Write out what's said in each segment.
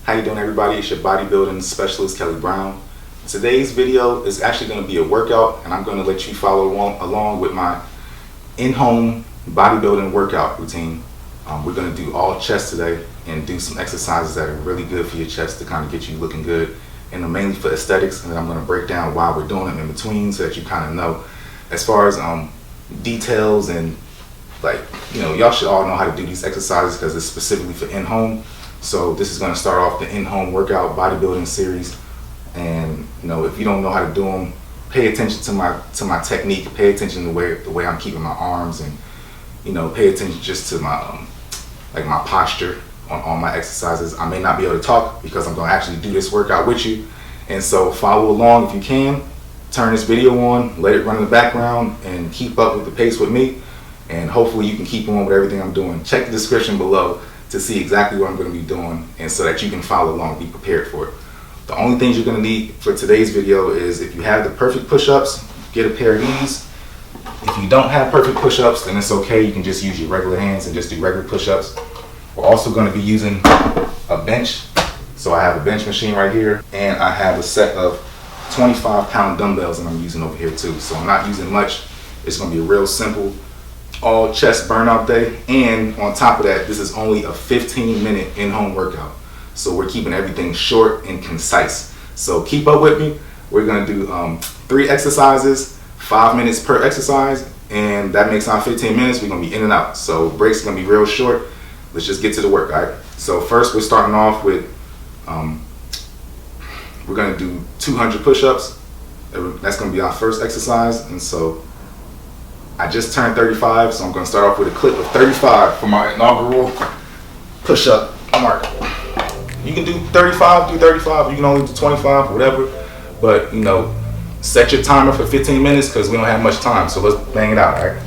How you doing, everybody? It's your bodybuilding specialist, Kelly Brown. Today's video is actually going to be a workout, and I'm going to let you follow along with my in-home bodybuilding workout routine. We're going to do all chest today and do some exercises that are really good for your chest to kind of get you looking good, and mainly for aesthetics. And then I'm going to break down why we're doing them in between so that you kind of know as far as details and y'all should all know how to do these exercises because it's specifically for in-home. So this is going to start off the in-home workout bodybuilding series, and if you don't know how to do them, pay attention to my technique, pay attention to the way I'm keeping my arms, and pay attention just to my my posture on all my exercises. I may not be able to talk because I'm going to actually do this workout with you, and so follow along if you can. Turn this video on, let it run in the background, and keep up with the pace with me, and hopefully you can keep on with everything I'm doing. Check the description below to see exactly what I'm going to be doing, and so that you can follow along, be prepared for it. The only things you're going to need for today's video is, if you have the perfect push-ups, get a pair of these. If you don't have perfect push-ups, then it's okay. You can just use your regular hands and just do regular push-ups. We're also going to be using a bench. So I have a bench machine right here, and I have a set of 25-pound dumbbells that I'm using over here too. So I'm not using much. It's going to be a real simple all chest burnout day, and on top of that, this is only a 15-minute in-home workout. So we're keeping everything short and concise. So keep up with me. We're going to do 3 exercises, 5 minutes per exercise, and that makes our 15 minutes. We're going to be in and out. So breaks are going to be real short. Let's just get to the work, all right? So first, we're starting off with, we're going to do 200 push-ups. That's going to be our first exercise, and so I just turned 35, so I'm going to start off with a clip of 35 for my inaugural push-up mark. You can do 35, do 35. You can only do 25, whatever. But, set your timer for 15 minutes because we don't have much time. So let's bang it out, all right?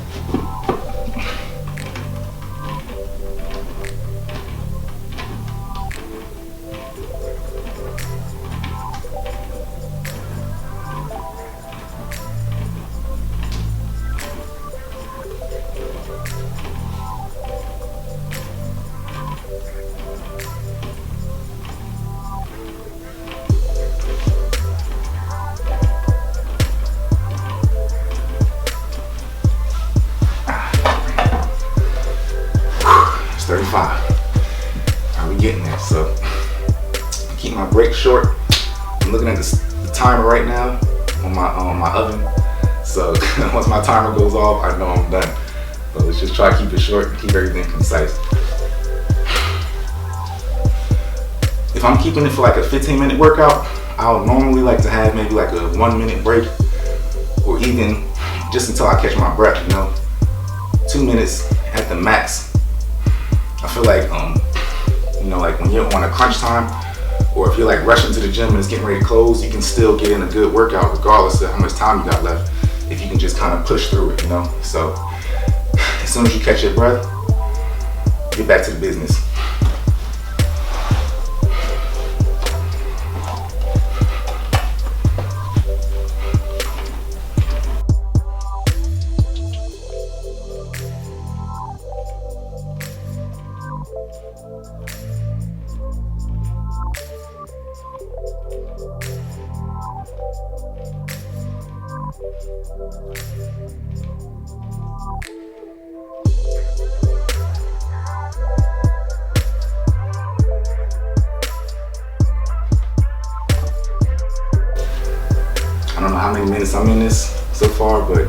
It's 35. Are we getting there? So keep my break short. I'm looking at the timer right now on my oven. So once my timer goes off, I know I'm done. But let's just try to keep it short, keep everything concise. If I'm keeping it for like a 15-minute workout, I would normally like to have maybe like a 1-minute break, or even just until I catch my breath, 2 minutes at the max. I feel like, like when you're on a crunch time, or if you're like rushing to the gym and it's getting ready to close, you can still get in a good workout regardless of how much time you got left, if you can just kind of push through it, So as soon as you catch your breath, get back to the business. I don't know how many minutes I'm in this so far, but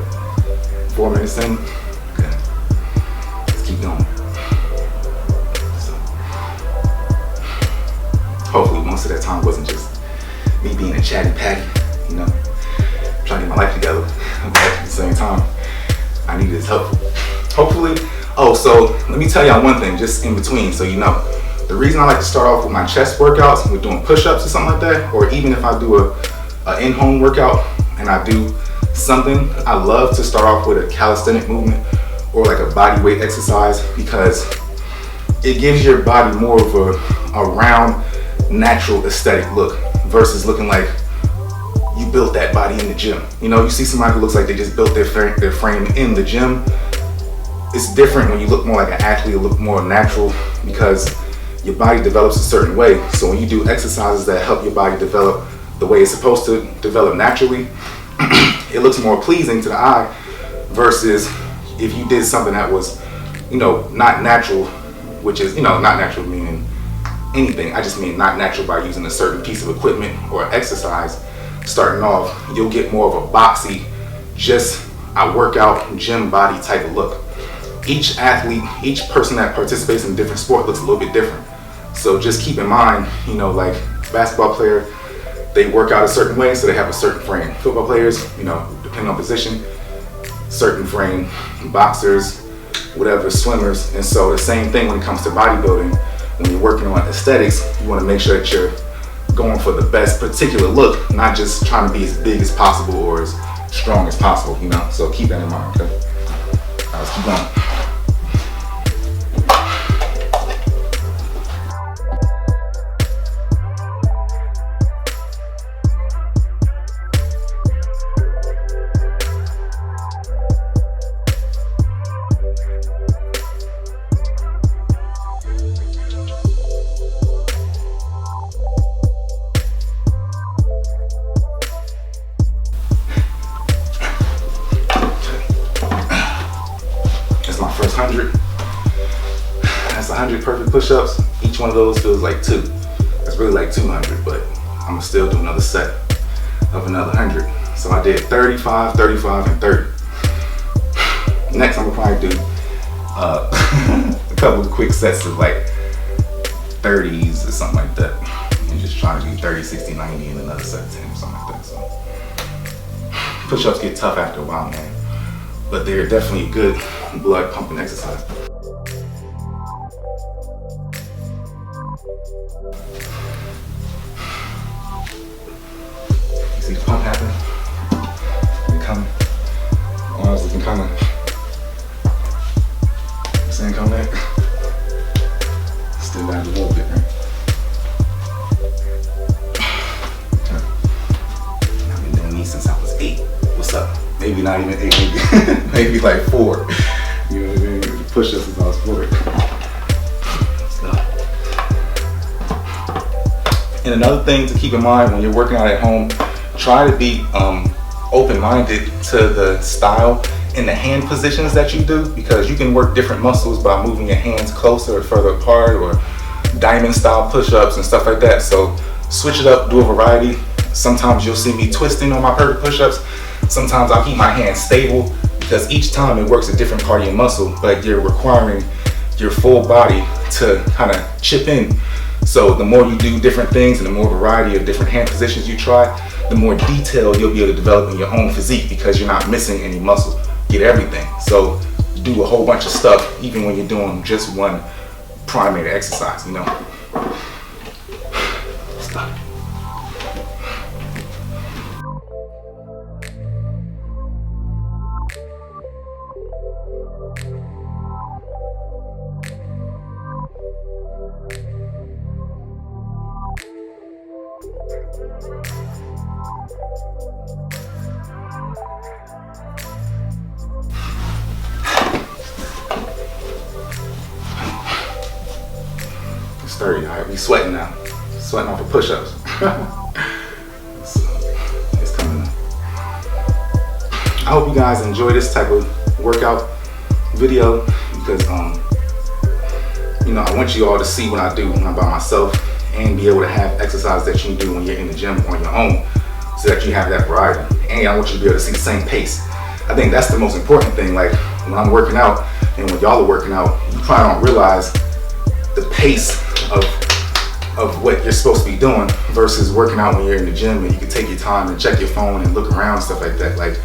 4 minutes in. Okay. Let's keep going. So, hopefully most of that time wasn't just me being a chatty patty, trying to get my life together, but at the same time, I need this help. Hopefully, so let me tell y'all one thing, just in between, so the reason I like to start off with my chest workouts, with doing push-ups or something like that, or even if I do an in-home workout and I do something, I love to start off with a calisthenic movement or like a body weight exercise, because it gives your body more of a round, natural aesthetic look versus looking like you built that body in the gym. You see somebody who looks like they just built their frame in the gym. It's different when you look more like an athlete, or look more natural, because your body develops a certain way. So when you do exercises that help your body develop the way it's supposed to develop naturally, it looks more pleasing to the eye versus if you did something that was, not natural, which is, not natural meaning anything. I just mean not natural by using a certain piece of equipment or exercise. Starting off, you'll get more of a boxy, just a workout gym body type of look. Each athlete, each person that participates in a different sport looks a little bit different. So just keep in mind, like basketball player, they work out a certain way, so they have a certain frame. Football players, depending on position, certain frame. Boxers, whatever, swimmers. And so the same thing when it comes to bodybuilding. When you're working on aesthetics, you want to make sure that you're going for the best particular look, not just trying to be as big as possible or as strong as possible, So keep that in mind, okay? All right, let's keep going. First 100. That's 100 perfect push-ups. Each one of those feels like 2. That's really like 200, but I'm gonna still do another set of another 100. So I did 35, 35, and 30. Next, I'm gonna probably do a couple of quick sets of like 30s or something like that. And just trying to do 30, 60, 90, and another set of 10 or something like that. So push-ups get tough after a while, man. But they're definitely a good blood pumping exercise. You see the pump happening? They're coming. Arms looking kind of. Saying come back. Still down a little bit, right? I've been doing these since I was 8. What's up? Maybe not even 8, maybe like 4. You know what I mean? Push-ups since I was 4. And another thing to keep in mind when you're working out at home, try to be open-minded to the style and the hand positions that you do, because you can work different muscles by moving your hands closer or further apart, or diamond style push-ups and stuff like that. So switch it up, do a variety. Sometimes you'll see me twisting on my perfect push-ups. Sometimes I'll keep my hands stable, because each time it works a different part of your muscle, but you're requiring your full body to kind of chip in. So the more you do different things and the more variety of different hand positions you try, the more detail you'll be able to develop in your own physique, because you're not missing any muscle. Get everything. So do a whole bunch of stuff, even when you're doing just one primary exercise, Stop. It's 30, all right? We sweating now. Sweating off of push-ups. It's coming up. I hope you guys enjoy this type of workout video, because I want you all to see what I do when I'm by myself, and be able to have exercise that you do when you're in the gym on your own, so that you have that variety. And I want you to be able to see the same pace. I think that's the most important thing. Like when I'm working out and when y'all are working out, you probably don't realize the pace of what you're supposed to be doing versus working out when you're in the gym, and you can take your time and check your phone and look around and stuff like that. Like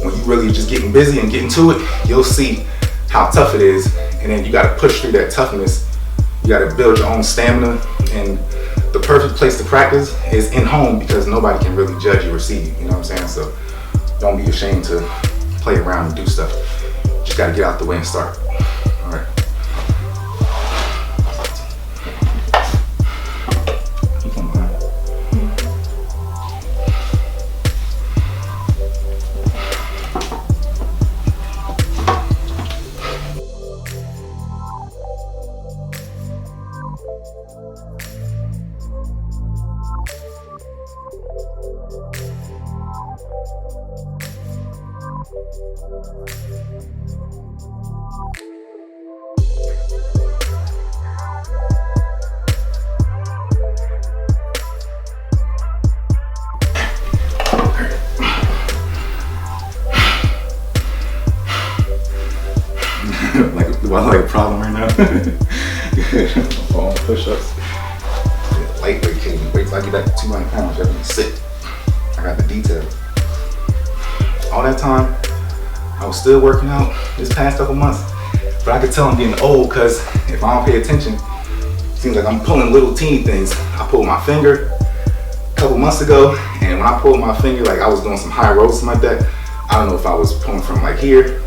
when you really just getting busy and getting to it, you'll see how tough it is, and then you got to push through that toughness. You got to build your own stamina, and the perfect place to practice is in home, because nobody can really judge you or see you, you know what I'm saying? So don't be ashamed to play around and do stuff. Just got to get out the way and start. All right. Keep on behind. like a problem right now. On push-ups. Lightweight can't wait till I get back to 200 pounds. Y'all be sick. I got the detail. All that time, I was still working out this past couple months. But I could tell I'm getting old because if I don't pay attention, it seems like I'm pulling little teeny things. I pulled my finger a couple months ago, and when I pulled my finger, like I was doing some high rows, something like that. I don't know if I was pulling from like here,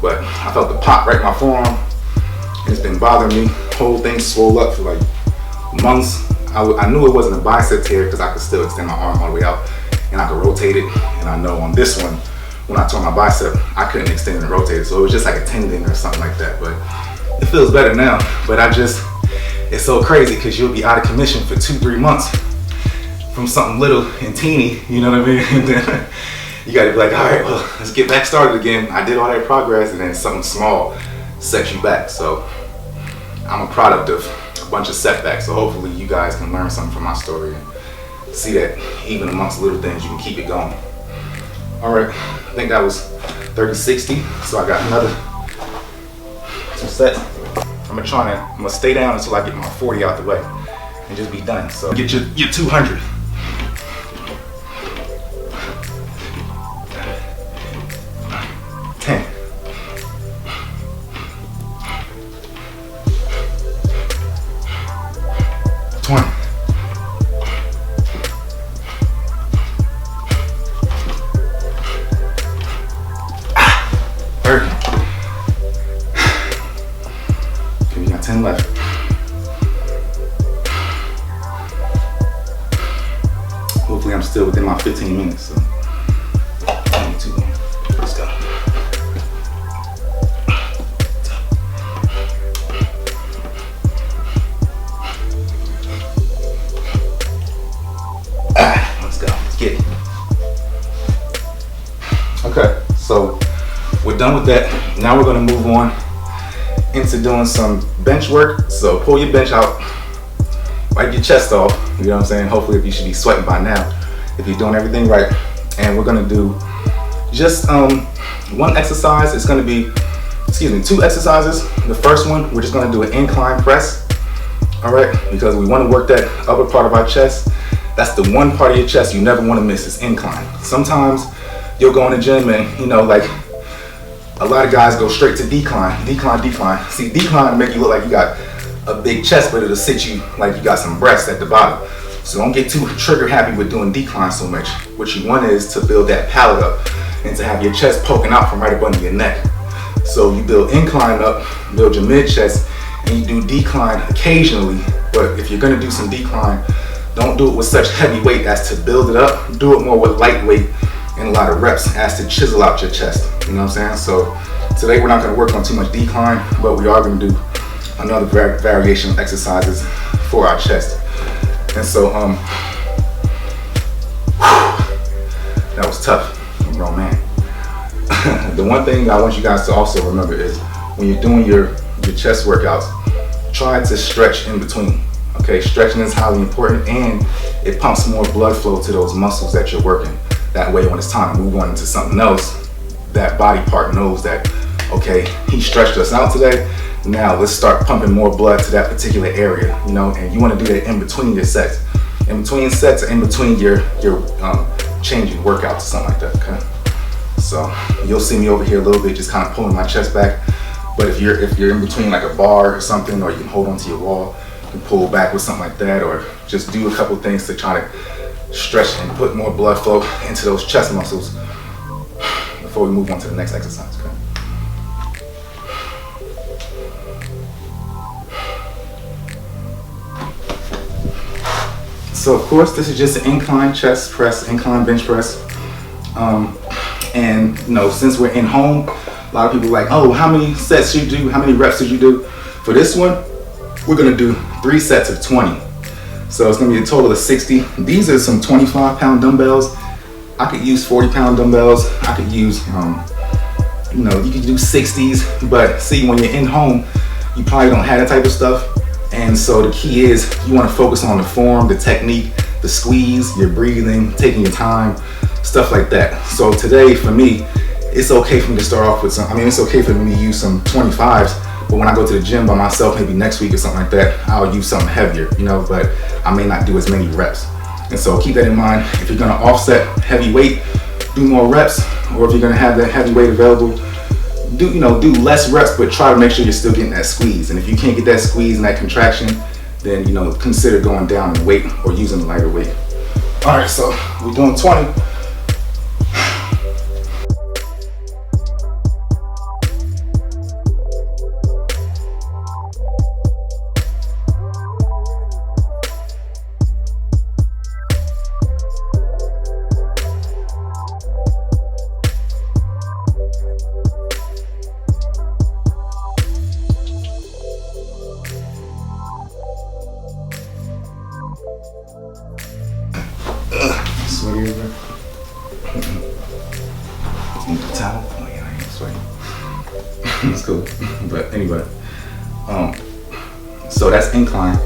but I felt the pop right in my forearm, and it's been bothering me. The whole thing swole up for like months. I knew it wasn't a bicep tear because I could still extend my arm all the way out and I could rotate it. And I know on this one, when I tore my bicep, I couldn't extend and rotate it. So it was just like a tendon or something like that. But it feels better now. But it's so crazy because you'll be out of commission for 2-3 months from something little and teeny, you know what I mean? And then you gotta be like, all right, well, let's get back started again. I did all that progress, and then something small sets you back. So I'm a product of a bunch of setbacks. So hopefully you guys can learn something from my story and see that even amongst little things, you can keep it going. All right, I think that was 30-60. So I got another 2 sets. I'm gonna stay down until I get my 40 out the way and just be done. So get your 200. Okay, we got 10 left. Hopefully I'm still within my 15 minutes, so not too long. Let's go. Let's go. Let's get it. Okay, so we're done with that. Now we're gonna move on into doing some bench work. So pull your bench out, wipe your chest off, you know what I'm saying? Hopefully you should be sweating by now if you're doing everything right. And we're gonna do just one exercise. It's gonna be, 2 exercises. The first one, we're just gonna do an incline press, all right? Because we wanna work that upper part of our chest. That's the one part of your chest you never wanna miss is incline. Sometimes you'll go in the gym and, you know, like a lot of guys go straight to decline. See, decline make you look like you got a big chest, but it'll sit you like you got some breasts at the bottom. So don't get too trigger happy with doing decline so much. What you want is to build that palate up and to have your chest poking out from right up under your neck. So you build incline up, build your mid chest, and you do decline occasionally. But if you're gonna do some decline, don't do it with such heavy weight as to build it up. Do it more with lightweight and a lot of reps as to chisel out your chest. You know what I'm saying? So today we're not gonna work on too much decline, but we are gonna do another variation of exercises for our chest. And so, that was tough, I'm a grown man. The one thing I want you guys to also remember is when you're doing your chest workouts, try to stretch in between. Okay, stretching is highly important, and it pumps more blood flow to those muscles that you're working. That way, when it's time to move on into something else, that body part knows that, okay, he stretched us out today. Now let's start pumping more blood to that particular area, you know, and you want to do that in between your sets. In between sets, or in between your changing workouts or something like that, okay? So you'll see me over here a little bit, just kind of pulling my chest back. But if you're in between like a bar or something, or you can hold onto your wall and pull back with something like that, or just do a couple things to try to stretch and put more blood flow into those chest muscles before we move on to the next exercise, okay? So of course, this is just an incline chest press, incline bench press. And you know, since we're in home, a lot of people are like, oh, how many sets did you do? How many reps did you do? For this one, we're gonna do 3 sets of 20. So it's gonna be a total of 60. These are some 25-pound dumbbells. I could use 40-pound dumbbells. I could use You know, you can do 60s, but see, when you're in home, you probably don't have that type of stuff. And so the key is you want to focus on the form, the technique, the squeeze, your breathing, taking your time, stuff like that. So today for me, it's okay for me to start off with some, it's okay for me to use some 25s, but when I go to the gym by myself, maybe next week or something like that, I'll use something heavier, you know, but I may not do as many reps. And so keep that in mind. If you're gonna offset heavy weight, do more reps, or if you're gonna have that heavy weight available, do less reps, but try to make sure you're still getting that squeeze. And if you can't get that squeeze and that contraction, then consider going down in weight or using a lighter weight. All right, so we're doing 20. Sweaty over. Need the towel? Oh yeah, I ain't sweaty. It's cool. But anyway, so that's incline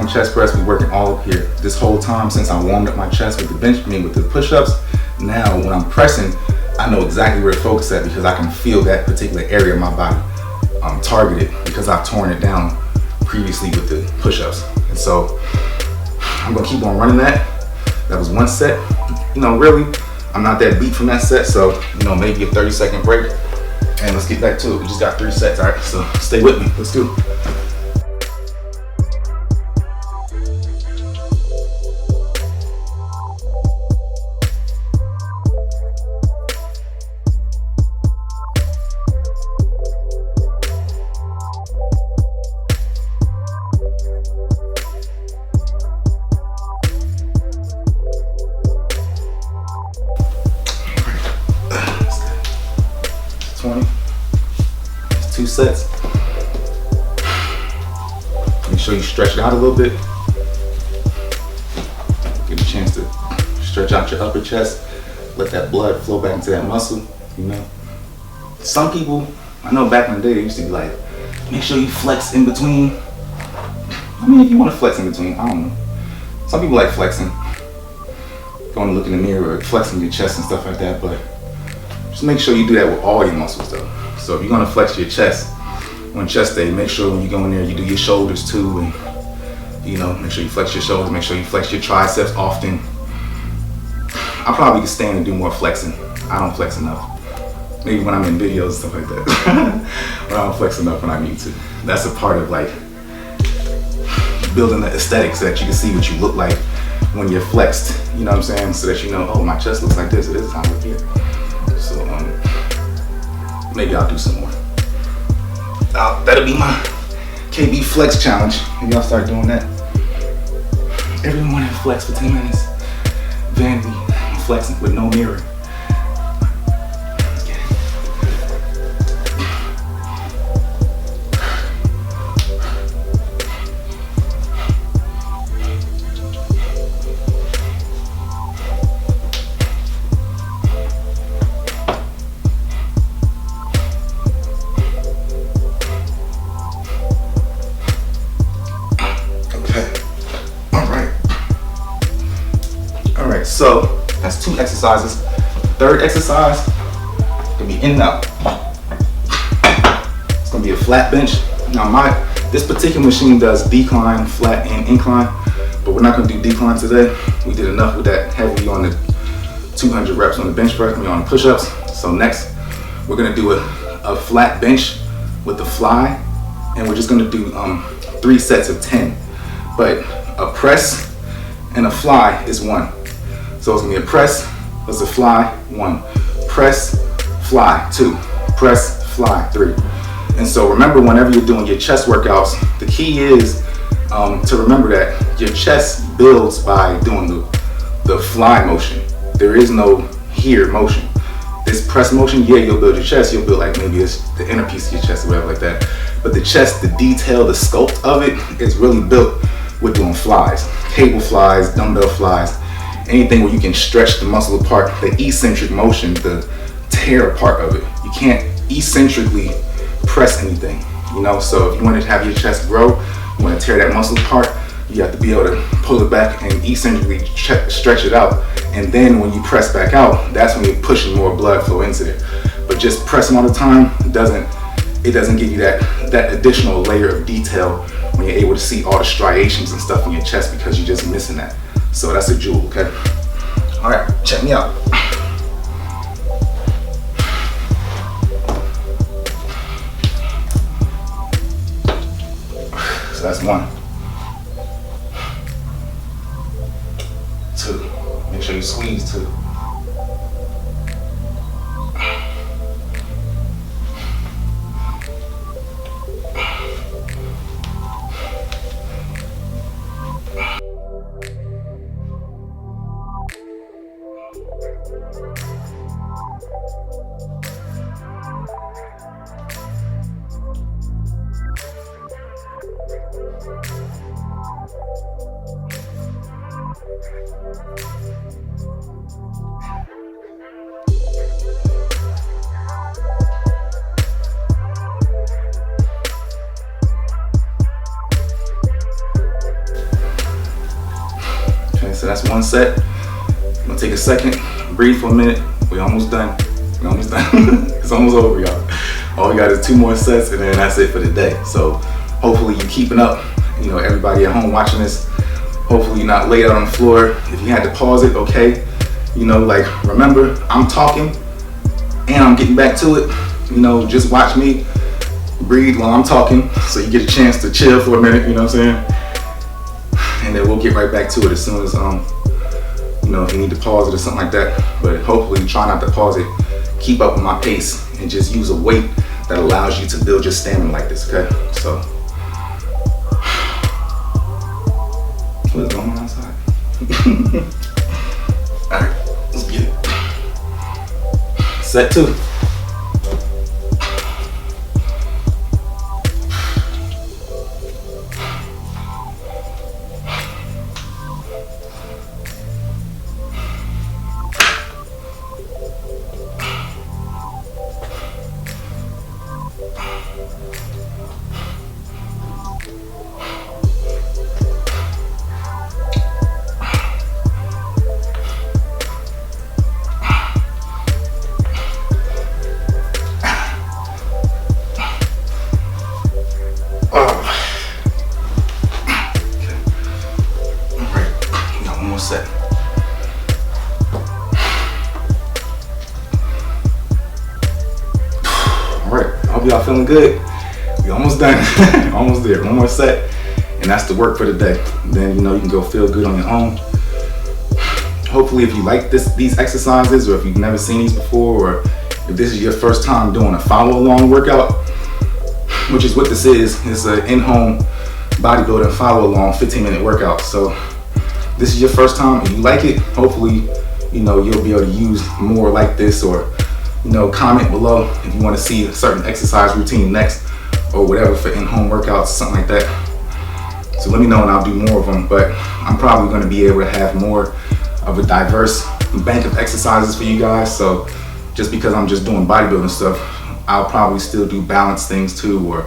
chest press. We working all up here this whole time since I warmed up my chest with the bench, with the push-ups. Now when I'm pressing, I know exactly where to focus at because I can feel that particular area of my body targeted because I've torn it down previously with the push-ups. And so I'm gonna keep on running that. That was one set. Really, I'm not that beat from that set, so maybe a 30-second break. And let's get back to it. We just got 3 sets, all right? So stay with me. Let's do it. It's 2 sets. Make sure you stretch it out a little bit. Get a chance to stretch out your upper chest. Let that blood flow back into that muscle, Some people, I know back in the day, they used to be like, make sure you flex in between. If you want to flex in between, I don't know. Some people like flexing. Going to look in the mirror or flexing your chest and stuff like that, but just make sure you do that with all your muscles though. So if you're gonna flex your chest on chest day, make sure when you go in there, you do your shoulders too, and make sure you flex your shoulders, make sure you flex your triceps often. I probably could stand and do more flexing. I don't flex enough. Maybe when I'm in videos and stuff like that. But I don't flex enough when I need to. That's a part of like building the aesthetics so that you can see what you look like when you're flexed, so that oh, my chest looks like this, it is time up here. So maybe I'll do some more. That'll be my KB flex challenge. Maybe I'll start doing that. Every morning flex for 10 minutes. Vanity, I'm flexing with no mirror. So that's 2 exercises. 3rd exercise gonna be in and out. It's gonna be a flat bench. Now this particular machine does decline, flat, and incline, but we're not gonna do decline today. We did enough with that heavy on the 200 reps on the bench press, on the push-ups. So next we're gonna do a flat bench with the fly, and we're just gonna do 3 sets of 10. But a press and a fly is 1. So it's gonna be a press plus a fly, 1. Press, fly, 2. Press, fly, 3. And so remember, whenever you're doing your chest workouts, the key is to remember that your chest builds by doing the fly motion. There is no here motion. This press motion, yeah, you'll build your chest. You'll build like maybe it's the inner piece of your chest or whatever like that. But the chest, the detail, the sculpt of it is really built with doing flies. Cable flies, dumbbell flies. Anything where you can stretch the muscle apart, the eccentric motion, the tear part of it, you you can't eccentrically press anything, you know. So if you want to have your chest grow, you want to tear that muscle apart, you have to be able to pull it back and eccentrically stretch it out. And then when you press back out, that's when you're pushing more blood flow into it. But just pressing all the time doesn't give you that additional layer of detail when you're able to see all the striations and stuff in your chest, because you're just missing that. So that's a jewel, okay? All right, check me out. So that's 1, 2. Make sure you squeeze 2. So that's 1 set. I'm gonna take a second, breathe for a minute. We're almost done. It's almost over, y'all. All we got is 2 more sets, and then that's it for the day. So hopefully you're keeping up. You know, everybody at home watching this, hopefully you're not laid out on the floor. If you had to pause it, okay. You know, like, remember, I'm talking and I'm getting back to it. You know, just watch me breathe while I'm talking, so you get a chance to chill for a minute, you know what I'm saying? And then we'll get right back to it as soon as, you know, if you need to pause it or something like that. But hopefully try not to pause it. Keep up with my pace and just use a weight that allows you to build your stamina like this, okay? So, what's going on outside? All right, let's get it. Set 2. Set. All right, I hope y'all feeling good. We almost done. Almost there. 1 more set, and that's the work for the day. Then, you know, you can go feel good on your own. Hopefully, if you like these exercises, or if you've never seen these before, or if this is your first time doing a follow-along workout, which is what this is. It's an in-home bodybuilding follow-along 15-minute workout. So this is your first time and you like it, hopefully, you know, you'll be able to use more like this, or, you know, comment below if you want to see a certain exercise routine next, or whatever, for in-home workouts, something like that. So let me know and I'll do more of them, but I'm probably going to be able to have more of a diverse bank of exercises for you guys. So just because I'm just doing bodybuilding stuff, I'll probably still do balance things too, or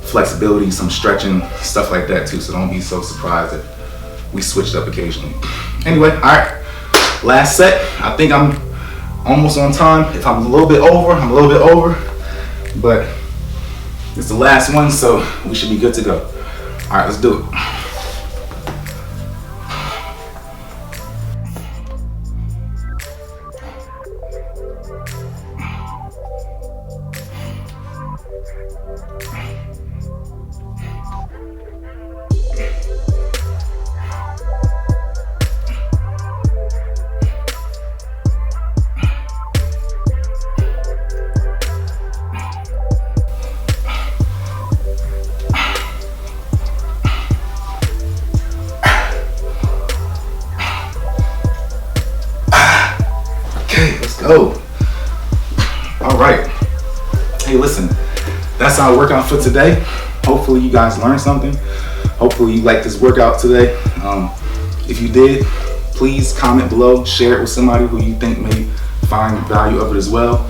flexibility, some stretching, stuff like that too. So don't be so surprised if we switched up occasionally. Anyway, all right, last set. I think I'm almost on time. If I'm a little bit over, I'm a little bit over, but it's the last one, so we should be good to go. All right, let's do it. Go. All right. Hey, listen, that's our workout for today. Hopefully you guys learned something. Hopefully you liked this workout today. If you did, please comment below, share it with somebody who you think may find value of it as well.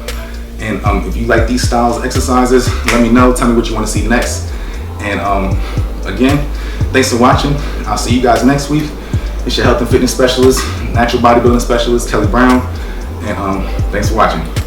And if you like these styles of exercises, let me know. Tell me what you want to see next. And again, thanks for watching. I'll see you guys next week. It's your health and fitness specialist, natural bodybuilding specialist, Kelly Brown. And thanks for watching.